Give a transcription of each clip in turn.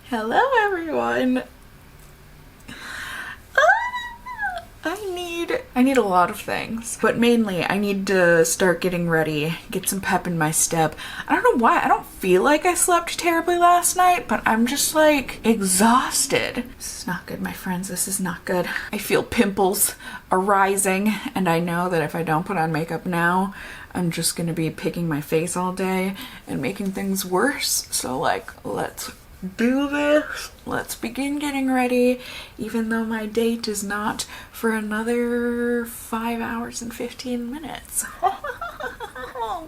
Hello everyone. I need a lot of things, but mainly I need to start getting ready, get some pep in my step. I don't know why, I don't feel like I slept terribly last night, but I'm just like exhausted. This is not good, my friends, this is not good. I feel pimples arising, and I know that if I don't put on makeup now, I'm just gonna be picking my face all day and making things worse. So like, let's do this. Let's begin getting ready, even though my date is not for another 5 hours and 15 minutes.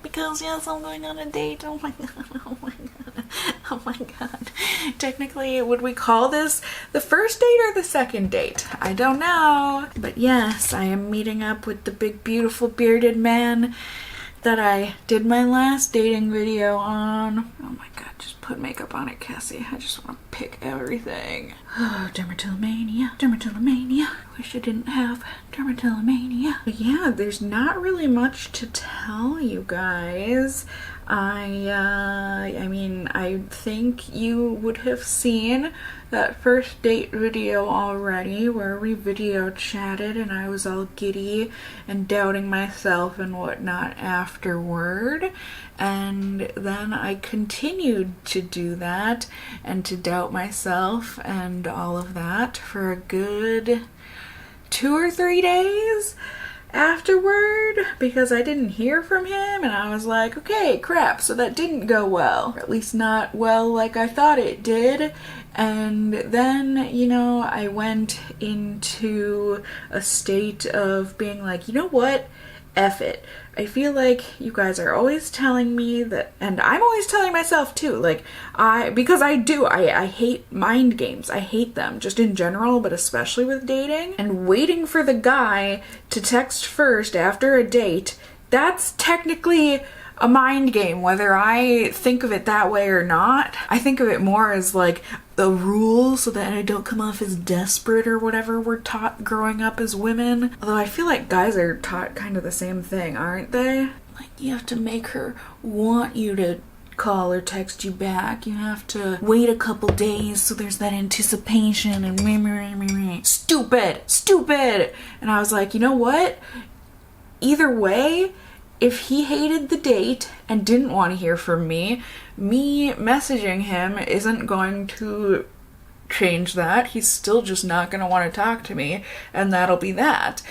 Because yes, I'm going on a date. Oh my god, oh my god, oh my god. Technically, would we call this the first date or the second date? I don't know. But yes, I am meeting up with the big beautiful bearded man that I did my last dating video on. Oh my god, just put makeup on it, Cassie. I just want to pick everything. Oh, dermatillomania, dermatillomania. Wish I didn't have dermatillomania. But yeah, there's not really much to tell you guys. I mean, I think you would have seen that first date video already where we video chatted and I was all giddy and doubting myself and whatnot afterward. And then I continued to do that and to doubt myself and all of that for a good 2 or 3 days afterward, because I didn't hear from him and I was like, okay, crap, so that didn't go well, or at least not well like I thought it did. And then, you know, I went into a state of being like, you know what, F it. I feel like you guys are always telling me that, and I'm always telling myself too, like, because I hate mind games. I hate them just in general, but especially with dating. And waiting for the guy to text first after a date, that's technically a mind game, whether I think of it that way or not. I think of it more as like the rule so that I don't come off as desperate or whatever we're taught growing up as women. Although I feel like guys are taught kind of the same thing, aren't they? Like, you have to make her want you to call or text you back. You have to wait a couple days so there's that anticipation and stupid. And I was like, you know what? Either way, if he hated the date and didn't want to hear from me messaging him isn't going to change that. He's still just not going to want to talk to me, and that'll be that.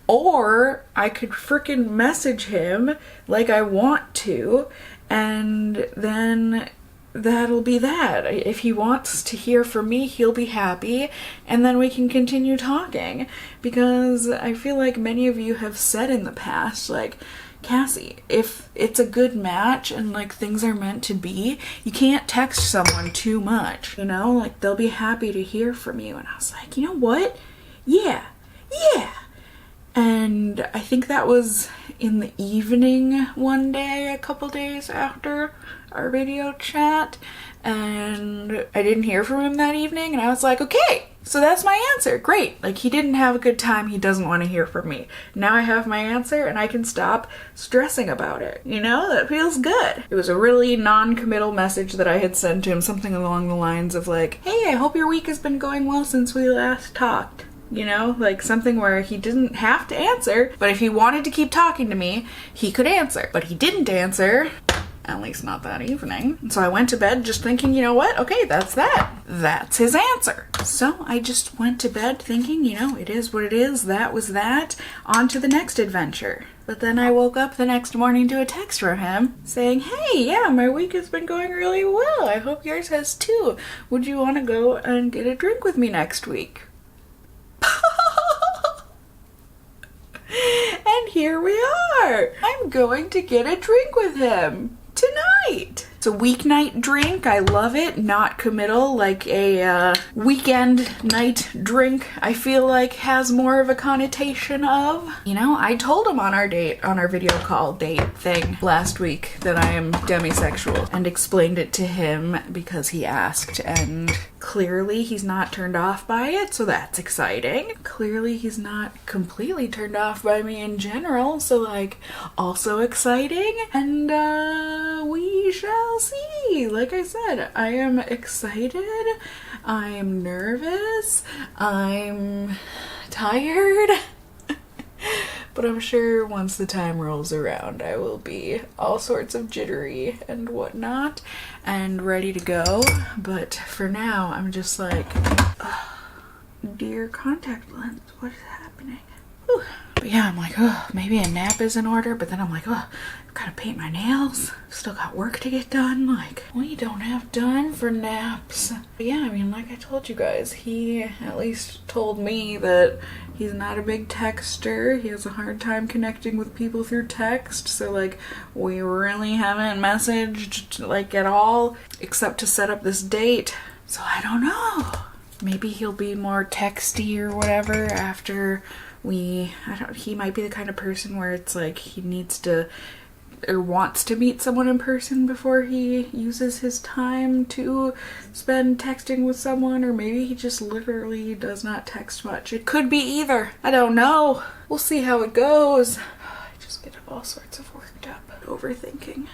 Or I could frickin' message him like I want to, and then that'll be that. If he wants to hear from me, he'll be happy, and then we can continue talking. Because I feel like many of you have said in the past, like, Cassie, if it's a good match and like things are meant to be, you can't text someone too much, you know, like they'll be happy to hear from you. And I was like, you know what? Yeah. And I think that was in the evening one day, a couple days after our video chat, and I didn't hear from him that evening, and I was like, okay, so that's my answer. Great. Like, he didn't have a good time. He doesn't want to hear from me. Now I have my answer and I can stop stressing about it. You know, that feels good. It was a really non-committal message that I had sent to him, something along the lines of like, hey, I hope your week has been going well since we last talked. You know, like something where he didn't have to answer, but if he wanted to keep talking to me, he could answer. But he didn't answer. At least not that evening. And so I went to bed just thinking, you know what? Okay, that's that. That's his answer. So I just went to bed thinking, you know, it is what it is. That was that. On to the next adventure. But then I woke up the next morning to a text from him saying, hey, yeah, my week has been going really well. I hope yours has too. Would you want to go and get a drink with me next week? And here we are. I'm going to get a drink with him tonight. It's a weeknight drink. I love it. Not committal, like a weekend night drink. I feel like has more of a connotation of. You know, I told him on our video call date thing last week that I am demisexual and explained it to him because he asked, and clearly he's not turned off by it, so that's exciting. Clearly he's not completely turned off by me in general, so like also exciting. And we shall shall see. Like I said, I am excited. I'm nervous. I'm tired. But I'm sure once the time rolls around, I will be all sorts of jittery and whatnot and ready to go. But for now, I'm just like, dear contact lens, what is happening? Whew. But yeah, I'm like, oh, maybe a nap is in order. But then I'm like, oh, I've got to paint my nails. Still got work to get done. Like, we don't have time for naps. But yeah, I mean, like I told you guys, he at least told me that he's not a big texter. He has a hard time connecting with people through text. So like, we really haven't messaged like at all, except to set up this date. So I don't know. Maybe he'll be more texty or whatever after he might be the kind of person where it's like he needs to or wants to meet someone in person before he uses his time to spend texting with someone, or maybe he just literally does not text much. It could be either. I don't know. We'll see how it goes. I just get all sorts of worked up, overthinking.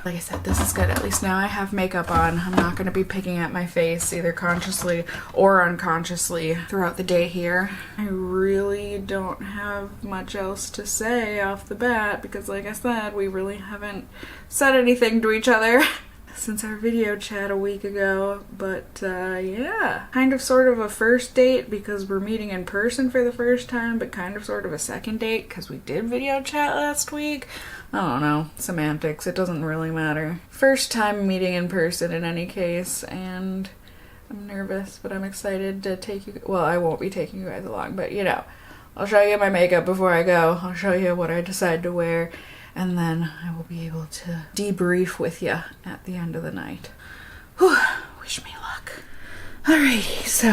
Like I said, this is good. At least now I have makeup on. I'm not going to be picking at my face either consciously or unconsciously throughout the day here. I really don't have much else to say off the bat because like I said, we really haven't said anything to each other since our video chat a week ago. But yeah, kind of sort of a first date because we're meeting in person for the first time, but kind of sort of a second date because we did video chat last week. I don't know, semantics, it doesn't really matter. First time meeting in person in any case, and I'm nervous, but I'm excited to take you, well, I won't be taking you guys along, but you know, I'll show you my makeup before I go, I'll show you what I decide to wear, and then I will be able to debrief with you at the end of the night. Whew, wish me luck. Alrighty, so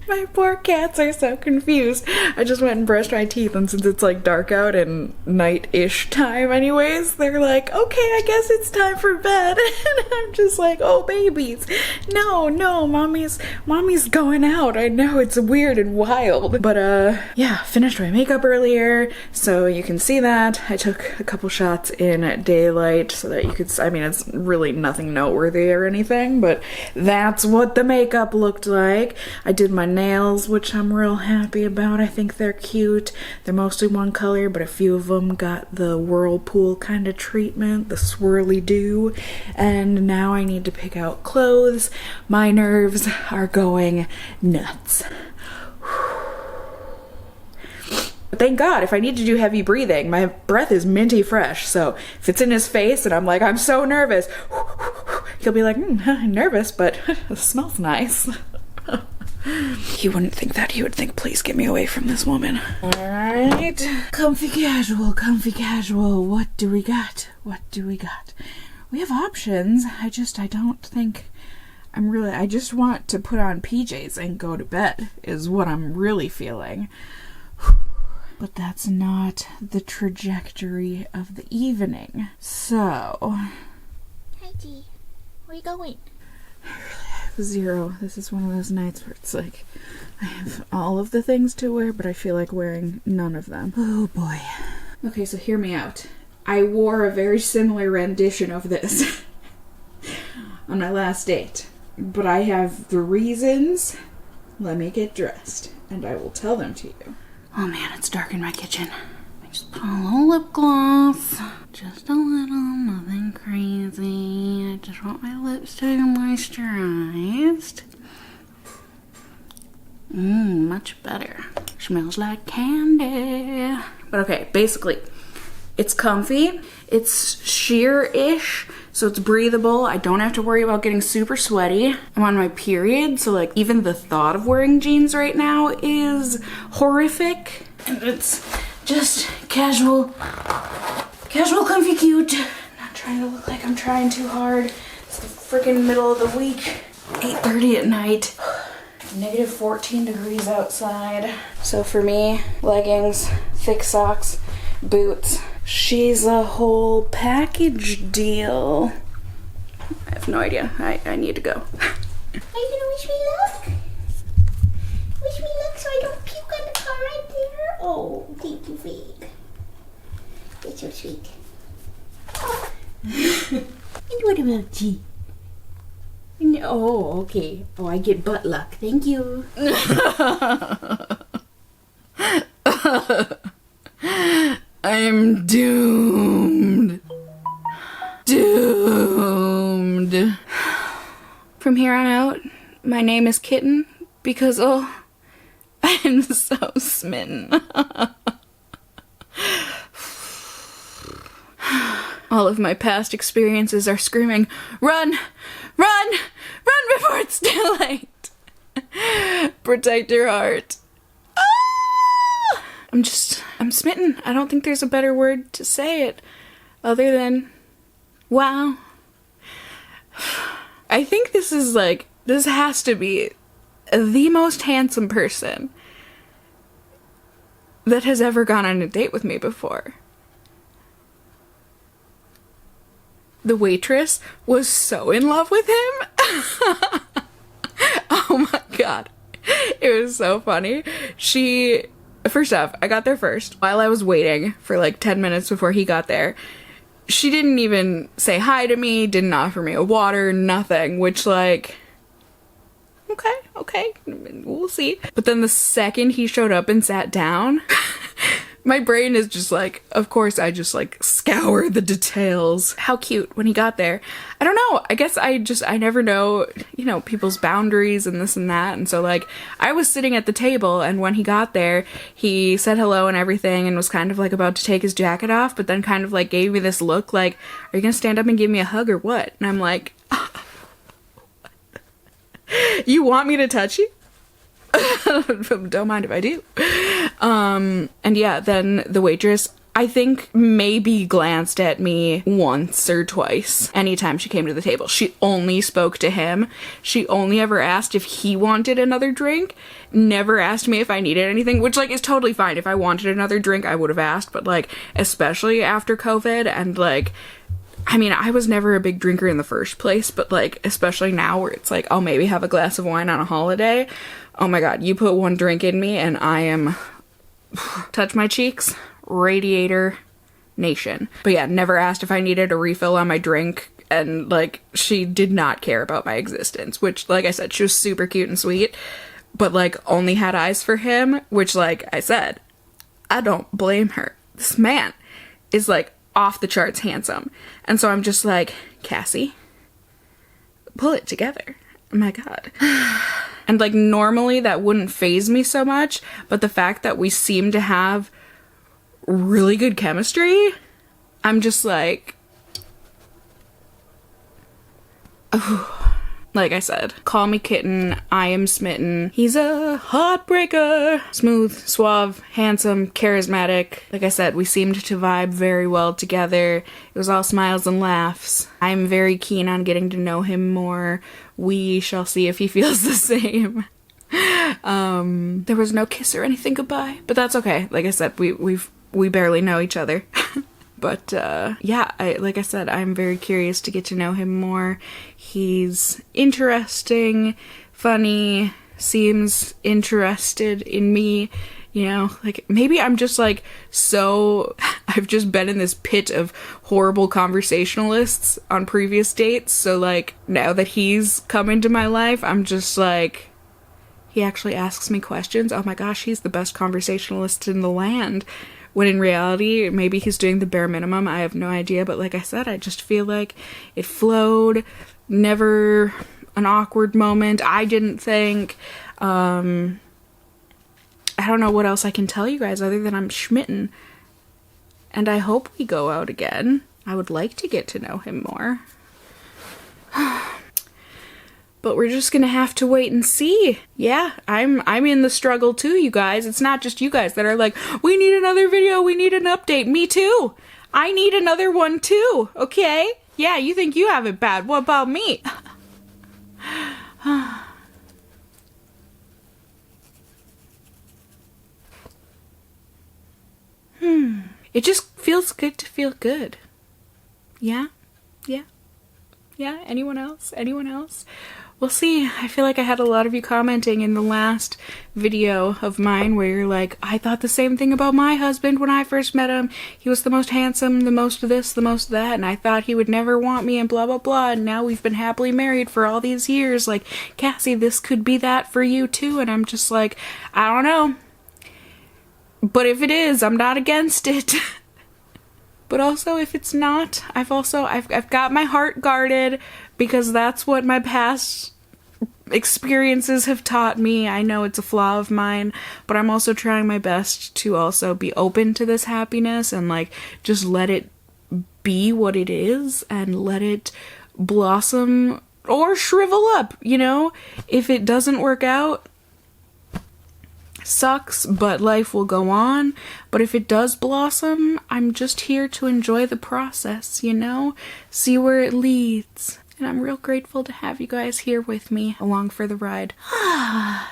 my poor cats are so confused. I just went and brushed my teeth, and since it's like dark out and night-ish time anyways, they're like, okay, I guess it's time for bed. And I'm just like, oh babies, no, mommy's going out. I know it's weird and wild. But yeah, finished my makeup earlier, so you can see that. I took a couple shots in daylight so that you could, I mean, it's really nothing noteworthy or anything, but that's what the makeup looked like. I did my nails, which I'm real happy about. I think they're cute. They're mostly one color, but a few of them got the whirlpool kind of treatment, the swirly do. And now I need to pick out clothes. My nerves are going nuts. But thank God, if I need to do heavy breathing, my breath is minty fresh. So if it's in his face and I'm like, I'm so nervous, he'll be like, nervous, but it smells nice. He wouldn't think that. He would think, please get me away from this woman. All right. Comfy casual. What do we got? We have options. I don't think I just want to put on PJs and go to bed is what I'm really feeling. But that's not the trajectory of the evening. So. Hi, G. Where are you going? Zero. This is one of those nights where it's like I have all of the things to wear, but I feel like wearing none of them. Oh boy. Okay, so hear me out. I wore a very similar rendition of this on my last date, but I have the reasons. Let me get dressed and I will tell them to you. Oh man, it's dark in my kitchen. I just put on a little lip gloss. Just a little, nothing crazy. I just want my lips to be moisturized. Much better. Smells like candy. But okay, basically, it's comfy. It's sheer-ish, so it's breathable. I don't have to worry about getting super sweaty. I'm on my period, so like even the thought of wearing jeans right now is horrific. And it's just casual, comfy, cute. Not trying to look like I'm trying too hard. It's the freaking middle of the week. 8:30 at night. Negative 14 degrees outside. So for me, leggings, thick socks, boots. She's a whole package deal. I have no idea. I need to go. Are you gonna wish me luck? Wish me luck so I don't puke on the car right there? Oh, thank you, Fig. You're so sweet. Oh, And what about G? No, oh, okay. Oh, I get butt luck. Thank you. I'm doomed. Doomed. From here on out, my name is Kitten because, oh, I'm so smitten. All of my past experiences are screaming, run, run, run before it's too late. Protect your heart. Ah! I'm smitten. I don't think there's a better word to say it other than, wow. I think this has to be the most handsome person that has ever gone on a date with me before. The waitress was so in love with him. Oh my god. It was so funny. First off, I got there first. While I was waiting for like 10 minutes before he got there, she didn't even say hi to me, didn't offer me a water, nothing, which like, okay, we'll see. But then the second he showed up and sat down, my brain is just like, of course I just like scour the details. How cute when he got there. I don't know, I guess I never know, people's boundaries and this and that. And so like, I was sitting at the table and when he got there, he said hello and everything and was kind of like about to take his jacket off, but then kind of like gave me this look like, are you gonna stand up and give me a hug or what? And I'm like, you want me to touch you? Don't mind if I do. And yeah, then the waitress, I think, maybe glanced at me once or twice anytime she came to the table. She only spoke to him. She only ever asked if he wanted another drink. Never asked me if I needed anything, which like is totally fine. If I wanted another drink, I would have asked, but like, especially after COVID and like, I mean, I was never a big drinker in the first place, but like, especially now where it's like, I'll maybe have a glass of wine on a holiday. Oh my god, you put one drink in me and I am, touch my cheeks, radiator nation. But yeah, never asked if I needed a refill on my drink, and like, she did not care about my existence, which like I said, she was super cute and sweet, but like only had eyes for him, which like I said, I don't blame her. This man is like off the charts handsome. And so I'm just like, Cassie, pull it together. Oh my god. And like normally that wouldn't faze me so much, but the fact that we seem to have really good chemistry, I'm just like, oh. Like I said, call me Kitten, I am smitten. He's a heartbreaker. Smooth, suave, handsome, charismatic. Like I said, we seemed to vibe very well together. It was all smiles and laughs. I'm very keen on getting to know him more. We shall see if he feels the same. There was no kiss or anything goodbye, but that's okay. Like I said, we barely know each other. But, yeah, like I said, I'm very curious to get to know him more. He's interesting, funny, seems interested in me, like, maybe I'm just, like, I've just been in this pit of horrible conversationalists on previous dates, so, like, now that he's come into my life, I'm just, like, he actually asks me questions. Oh my gosh, he's the best conversationalist in the land. When in reality, maybe he's doing the bare minimum. I have no idea. But like I said, I just feel like it flowed. Never an awkward moment. I didn't think. I don't know what else I can tell you guys other than I'm schmitten. And I hope we go out again. I would like to get to know him more. But we're just gonna have to wait and see. Yeah, I'm in the struggle too, you guys. It's not just you guys that are like, we need another video, we need an update. Me too. I need another one too, okay? Yeah, you think you have it bad. What about me? It just feels good to feel good. Yeah? Yeah? Yeah? Anyone else? Anyone else? we'll see. I feel like I had a lot of you commenting in the last video of mine where you're like, I thought the same thing about my husband when I first met him. He was the most handsome, the most this, the most that, and I thought he would never want me and blah blah blah, and now we've been happily married for all these years. Like, Cassie, this could be that for you too. And I'm just like, I don't know. But if it is, I'm not against it. But also, if it's not, I've got my heart guarded, because that's what my past experiences have taught me. I know it's a flaw of mine, but I'm also trying my best to also be open to this happiness and like just let it be what it is and let it blossom or shrivel up, you know? If it doesn't work out, sucks, but life will go on. But if it does blossom, I'm just here to enjoy the process, you know? See where it leads. And I'm real grateful to have you guys here with me along for the ride.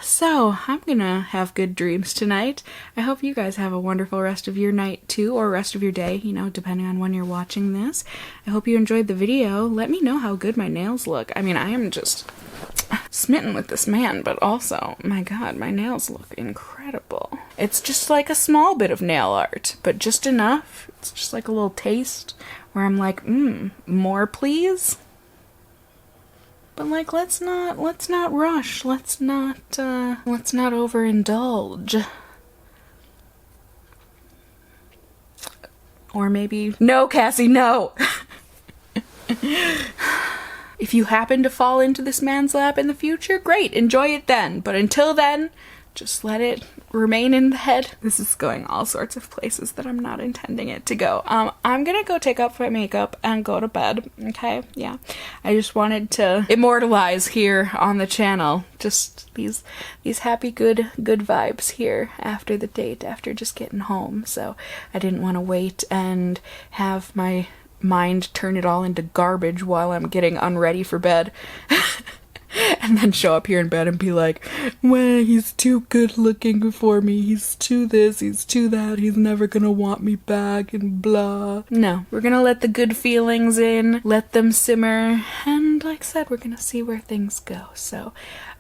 So, I'm gonna have good dreams tonight. I hope you guys have a wonderful rest of your night too, or rest of your day, you know, depending on when you're watching this. I hope you enjoyed the video. Let me know how good my nails look. I mean, I am just smitten with this man, but also, my god, my nails look incredible. It's just like a small bit of nail art, but just enough. It's just like a little taste where I'm like, more please? But like, let's not rush. Let's not overindulge. Or maybe, no, Cassie, no! If you happen to fall into this man's lap in the future, great, enjoy it then. But until then, just let it remain in the head. This is going all sorts of places that I'm not intending it to go. I'm gonna go take off my makeup and go to bed, okay? Yeah. I just wanted to immortalize here on the channel just these happy, good vibes here after the date, after just getting home. So I didn't want to wait and have my mind turn it all into garbage while I'm getting unready for bed. And then show up here in bed and be like, well, he's too good looking for me, he's too this, he's too that, he's never gonna want me back, and blah. No, we're gonna let the good feelings in, let them simmer, and like I said, we're gonna see where things go. So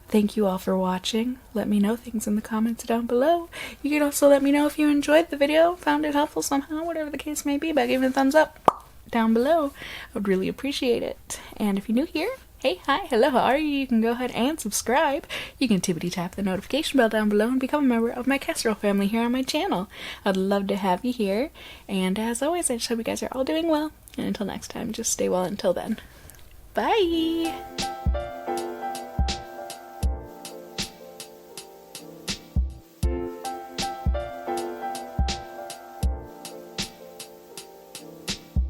thank you all for watching. Let me know things in the comments down below. You can also let me know if you enjoyed the video, found it helpful somehow, whatever the case may be, by giving it a thumbs up down below. I would really appreciate it. And if you're new here, hey, hi, hello, how are you? You can go ahead and subscribe. You can tippity tap the notification bell down below and become a member of my casserole family here on my channel. I'd love to have you here. And as always, I just hope you guys are all doing well. And until next time, just stay well until then. Bye!